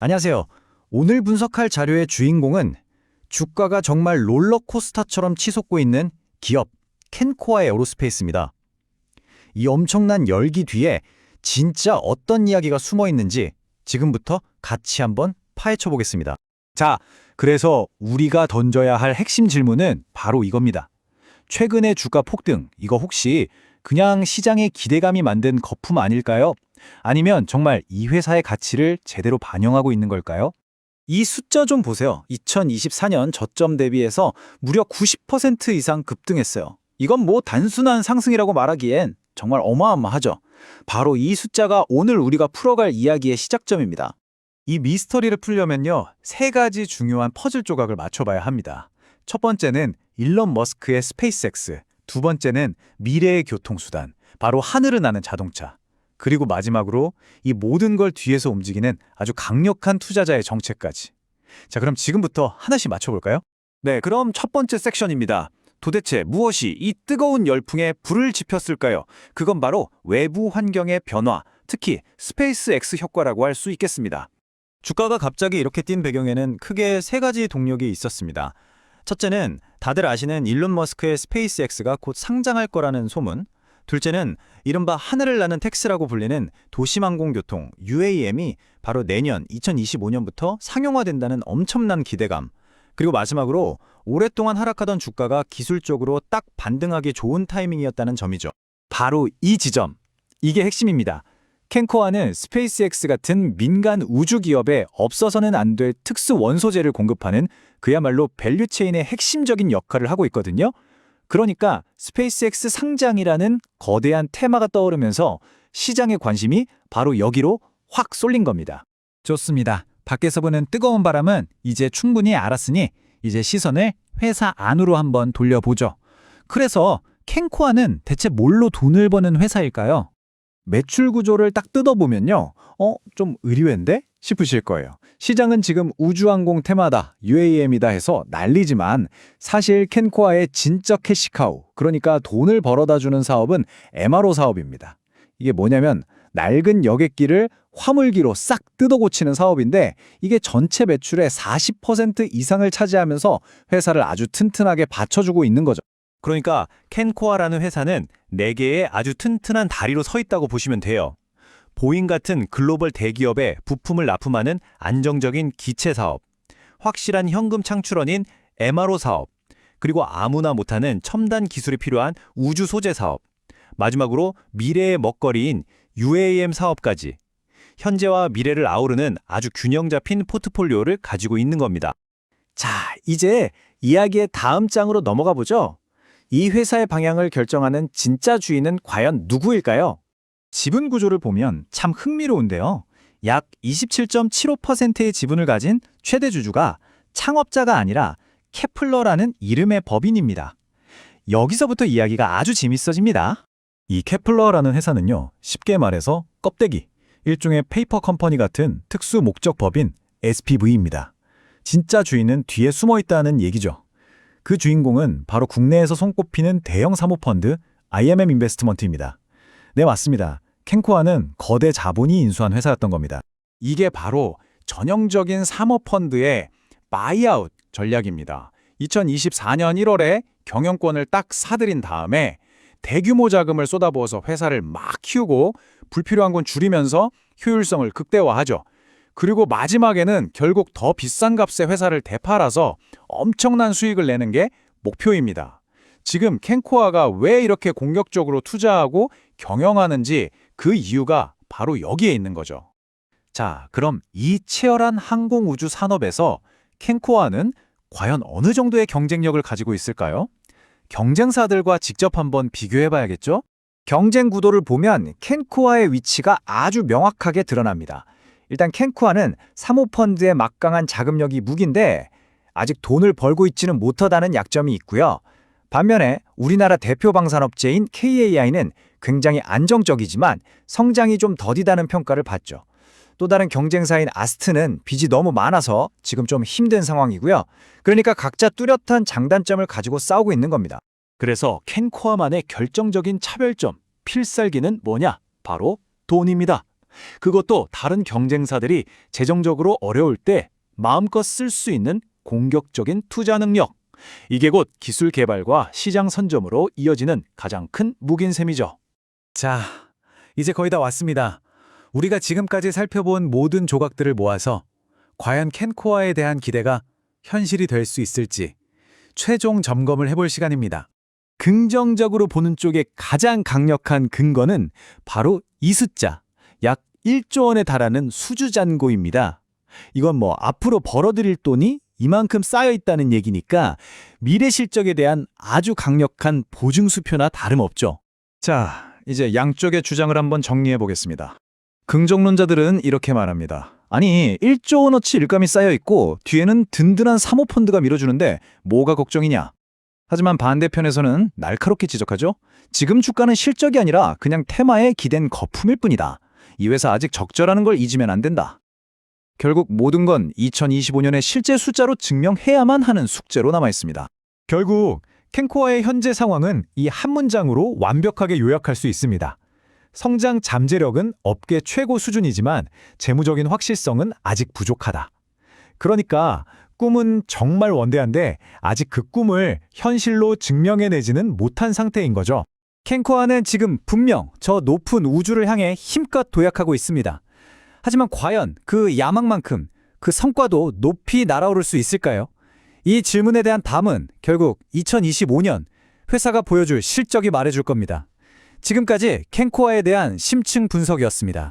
안녕하세요. 오늘 분석할 자료의 주인공은 주가가 정말 롤러코스터처럼 치솟고 있는 기업 켄코아 에어로스페이스입니다. 이 엄청난 열기 뒤에 진짜 어떤 이야기가 숨어 있는지 지금부터 같이 한번 파헤쳐 보겠습니다. 자, 그래서 우리가 던져야 할 핵심 질문은 바로 이겁니다. 최근의 주가 폭등, 이거 혹시 그냥 시장의 기대감이 만든 거품 아닐까요? 아니면 정말 이 회사의 가치를 제대로 반영하고 있는 걸까요? 이 숫자 좀 보세요. 2024년 저점 대비해서 무려 90% 이상 급등했어요. 이건 뭐 단순한 상승이라고 말하기엔 정말 어마어마하죠. 바로 이 숫자가 오늘 우리가 풀어갈 이야기의 시작점입니다. 이 미스터리를 풀려면요, 세 가지 중요한 퍼즐 조각을 맞춰봐야 합니다. 첫 번째는 일론 머스크의 스페이스X, 두 번째는 미래의 교통수단, 바로 하늘을 나는 자동차, 그리고 마지막으로 이 모든 걸 뒤에서 움직이는 아주 강력한 투자자의 정체까지. 자, 그럼 지금부터 하나씩 맞춰볼까요? 네, 그럼 첫 번째 섹션입니다. 도대체 무엇이 이 뜨거운 열풍에 불을 지폈을까요? 그건 바로 외부 환경의 변화, 특히 스페이스 X 효과라고 할 수 있겠습니다. 주가가 갑자기 이렇게 뛴 배경에는 크게 세 가지 동력이 있었습니다. 첫째는 다들 아시는 일론 머스크의 스페이스 X가 곧 상장할 거라는 소문. 둘째는 이른바 하늘을 나는 택시라고 불리는 도심항공교통 UAM이 바로 내년 2025년부터 상용화된다는 엄청난 기대감. 그리고 마지막으로 오랫동안 하락하던 주가가 기술적으로 딱 반등하기 좋은 타이밍이었다는 점이죠. 바로 이 지점, 이게 핵심입니다. 켄코아는 스페이스X 같은 민간 우주 기업에 없어서는 안 될 특수 원소재를 공급하는 그야말로 밸류체인의 핵심적인 역할을 하고 있거든요. 그러니까 스페이스X 상장이라는 거대한 테마가 떠오르면서 시장의 관심이 바로 여기로 확 쏠린 겁니다. 좋습니다. 밖에서 부는 뜨거운 바람은 이제 충분히 알았으니 이제 시선을 회사 안으로 한번 돌려보죠. 그래서 켄코아는 대체 뭘로 돈을 버는 회사일까요? 매출 구조를 딱 뜯어보면요. 좀 의외인데? 싶으실 거예요. 시장은 지금 우주항공 테마다, UAM이다 해서 난리지만 사실 켄코아의 진짜 캐시카우, 그러니까 돈을 벌어다주는 사업은 MRO 사업입니다. 이게 뭐냐면 낡은 여객기를 화물기로 싹 뜯어고치는 사업인데 이게 전체 매출의 40% 이상을 차지하면서 회사를 아주 튼튼하게 받쳐주고 있는 거죠. 그러니까 켄코아라는 회사는 4개의 아주 튼튼한 다리로 서 있다고 보시면 돼요. 보잉 같은 글로벌 대기업에 부품을 납품하는 안정적인 기체 사업, 확실한 현금 창출원인 MRO 사업, 그리고 아무나 못하는 첨단 기술이 필요한 우주 소재 사업, 마지막으로 미래의 먹거리인 UAM 사업까지 현재와 미래를 아우르는 아주 균형 잡힌 포트폴리오를 가지고 있는 겁니다. 자, 이제 이야기의 다음 장으로 넘어가 보죠. 이 회사의 방향을 결정하는 진짜 주인은 과연 누구일까요? 지분 구조를 보면 참 흥미로운데요. 약 27.75%의 지분을 가진 최대 주주가 창업자가 아니라 케플러라는 이름의 법인입니다. 여기서부터 이야기가 아주 재밌어집니다. 이 케플러라는 회사는요, 쉽게 말해서 껍데기, 일종의 페이퍼 컴퍼니 같은 특수 목적 법인 SPV입니다. 진짜 주인은 뒤에 숨어 있다는 얘기죠. 그 주인공은 바로 국내에서 손꼽히는 대형 사모펀드 IMM 인베스트먼트입니다. 네, 맞습니다. 켄코아는 거대 자본이 인수한 회사였던 겁니다. 이게 바로 전형적인 사모펀드의 바이아웃 전략입니다. 2024년 1월에 경영권을 딱 사들인 다음에 대규모 자금을 쏟아부어서 회사를 막 키우고 불필요한 건 줄이면서 효율성을 극대화하죠. 그리고 마지막에는 결국 더 비싼 값에 회사를 되팔아서 엄청난 수익을 내는 게 목표입니다. 지금 켄코아가 왜 이렇게 공격적으로 투자하고 경영하는지 그 이유가 바로 여기에 있는 거죠. 자, 그럼 이 치열한 항공우주 산업에서 켄코아는 과연 어느 정도의 경쟁력을 가지고 있을까요? 경쟁사들과 직접 한번 비교해봐야겠죠? 경쟁 구도를 보면 켄코아의 위치가 아주 명확하게 드러납니다. 일단 켄코아는 사모펀드의 막강한 자금력이 무기인데 아직 돈을 벌고 있지는 못하다는 약점이 있고요. 반면에 우리나라 대표 방산업체인 KAI는 굉장히 안정적이지만 성장이 좀 더디다는 평가를 받죠. 또 다른 경쟁사인 아스트는 빚이 너무 많아서 지금 좀 힘든 상황이고요. 그러니까 각자 뚜렷한 장단점을 가지고 싸우고 있는 겁니다. 그래서 켄코아만의 결정적인 차별점, 필살기는 뭐냐? 바로 돈입니다. 그것도 다른 경쟁사들이 재정적으로 어려울 때 마음껏 쓸 수 있는 공격적인 투자 능력. 이게 곧 기술 개발과 시장 선점으로 이어지는 가장 큰 무기인 셈이죠. 자, 이제 거의 다 왔습니다. 우리가 지금까지 살펴본 모든 조각들을 모아서 과연 캔코아에 대한 기대가 현실이 될 수 있을지 최종 점검을 해볼 시간입니다. 긍정적으로 보는 쪽에 가장 강력한 근거는 바로 이 숫자, 약 1조 원에 달하는 수주잔고입니다. 이건 뭐 앞으로 벌어들일 돈이 이만큼 쌓여 있다는 얘기니까 미래 실적에 대한 아주 강력한 보증수표나 다름없죠. 자, 이제 양쪽의 주장을 한번 정리해 보겠습니다. 긍정론자들은 이렇게 말합니다. 아니, 1조 원어치 일감이 쌓여 있고 뒤에는 든든한 사모펀드가 밀어주는데 뭐가 걱정이냐? 하지만 반대편에서는 날카롭게 지적하죠. 지금 주가는 실적이 아니라 그냥 테마에 기댄 거품일 뿐이다. 이 회사 아직 적절하는 걸 잊으면 안 된다. 결국 모든 건 2025년의 실제 숫자로 증명해야만 하는 숙제로 남아 있습니다. 결국 캔코아의 현재 상황은 이 한 문장으로 완벽하게 요약할 수 있습니다. 성장 잠재력은 업계 최고 수준이지만 재무적인 확실성은 아직 부족하다. 그러니까 꿈은 정말 원대한데 아직 그 꿈을 현실로 증명해내지는 못한 상태인 거죠. 캔코아는 지금 분명 저 높은 우주를 향해 힘껏 도약하고 있습니다. 하지만 과연 그 야망만큼 그 성과도 높이 날아오를 수 있을까요? 이 질문에 대한 답은 결국 2025년 회사가 보여줄 실적이 말해줄 겁니다. 지금까지 캔코아에 대한 심층 분석이었습니다.